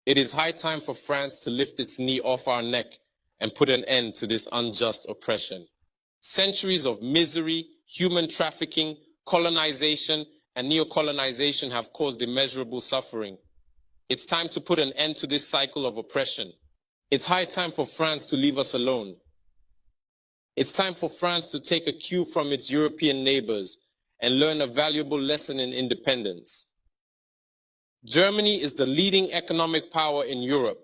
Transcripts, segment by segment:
It is high time for France to lift its knee off our neck and put an end to this unjust oppression. Centuries of misery, human trafficking, colonization, and neocolonization have caused immeasurable suffering. It's time to put an end to this cycle of oppression. It's high time for France to leave us alone. It's time for France to take a cue from its European neighbors and learn a valuable lesson in independence. Germany is the leading economic power in Europe,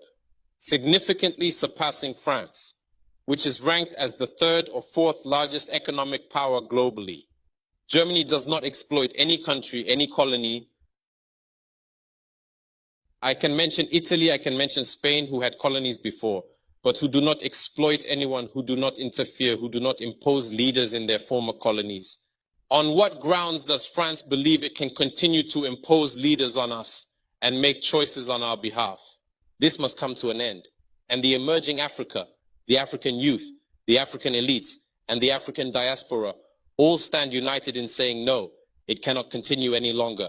significantly surpassing France, which is ranked as the third or fourth largest economic power globally. Germany does not exploit any country, any colony. I can mention Italy, I can mention Spain, who had colonies before, but who do not exploit anyone, who do not interfere, who do not impose leaders in their former colonies. On what grounds does France believe it can continue to impose leaders on us and make choices on our behalf? This must come to an end. And the emerging Africa, the African youth, the African elites, and the African diaspora all stand united in saying no, it cannot continue any longer.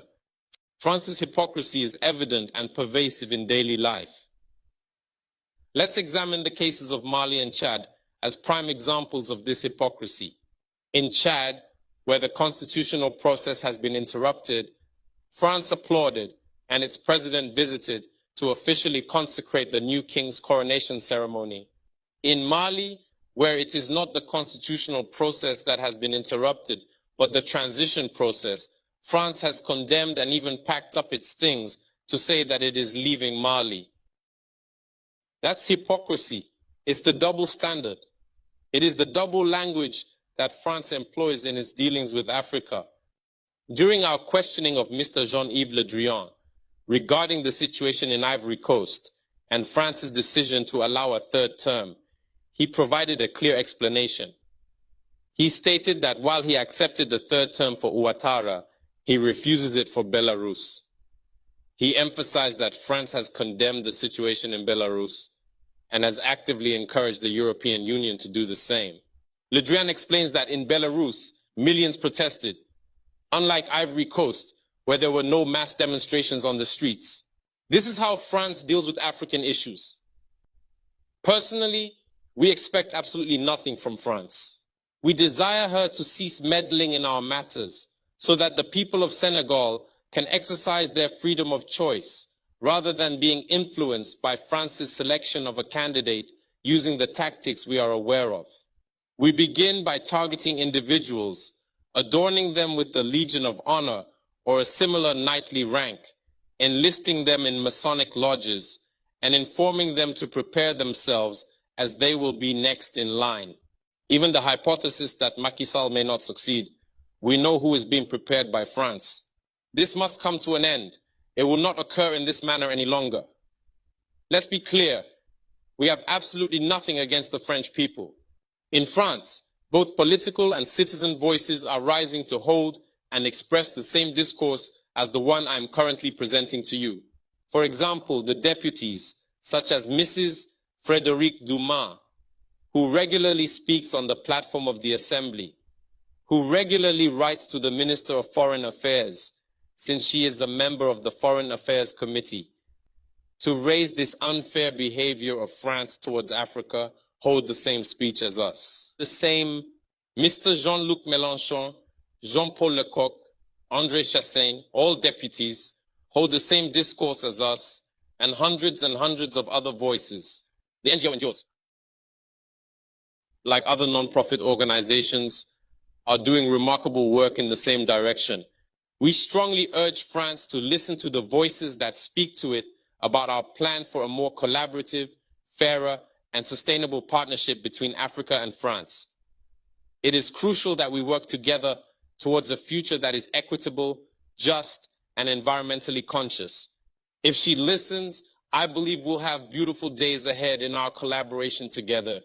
France's hypocrisy is evident and pervasive in daily life. Let's examine the cases of Mali and Chad as prime examples of this hypocrisy. In Chad, where the constitutional process has been interrupted, France applauded and its president visited to officially consecrate the new king's coronation ceremony. In Mali, where it is not the constitutional process that has been interrupted, but the transition process, France has condemned and even packed up its things to say that it is leaving Mali. That's hypocrisy. It's the double standard. It is the double language that France employs in its dealings with Africa. During our questioning of Mr. Jean-Yves Le Drian regarding the situation in Ivory Coast and France's decision to allow a third term, he provided a clear explanation. He stated that while he accepted the third term for Ouattara, he refuses it for Belarus. He emphasized that France has condemned the situation in Belarus and has actively encouraged the European Union to do the same. Le Drian explains that in Belarus, millions protested, unlike Ivory Coast, where there were no mass demonstrations on the streets. This is how France deals with African issues. Personally, we expect absolutely nothing from France. We desire her to cease meddling in our matters so that the people of Senegal can exercise their freedom of choice rather than being influenced by France's selection of a candidate using the tactics we are aware of. We begin by targeting individuals, adorning them with the Legion of Honor or a similar knightly rank, enlisting them in Masonic lodges, and informing them to prepare themselves as they will be next in line. Even the hypothesis that Macky Sall may not succeed, we know who is being prepared by France. This must come to an end. It will not occur in this manner any longer. Let's be clear. We have absolutely nothing against the French people. In France, both political and citizen voices are rising to hold and express the same discourse as the one I am currently presenting to you. For example, the deputies, such as Mrs. Frédérique Dumas, who regularly speaks on the platform of the Assembly, who regularly writes to the Minister of Foreign Affairs, since she is a member of the Foreign Affairs Committee, to raise this unfair behavior of France towards Africa, hold the same speech as us. The same Mr. Jean-Luc Mélenchon, Jean-Paul Lecoq, André Chassaigne, all deputies, hold the same discourse as us, and hundreds of other voices. The NGOs, like other non-profit organizations, are doing remarkable work in the same direction. We strongly urge France to listen to the voices that speak to it about our plan for a more collaborative, fairer, and sustainable partnership between Africa and France. It is crucial that we work together towards a future that is equitable, just, and environmentally conscious. If she listens, I believe we'll have beautiful days ahead in our collaboration together.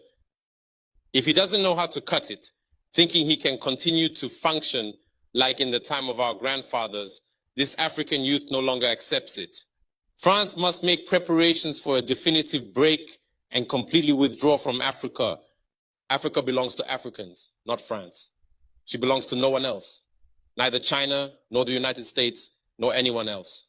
If he doesn't know how to cut it, thinking he can continue to function like in the time of our grandfathers, this African youth no longer accepts it. France must make preparations for a definitive break and completely withdraw from Africa. Africa belongs to Africans, not France. She belongs to no one else, neither China, nor the United States, nor anyone else.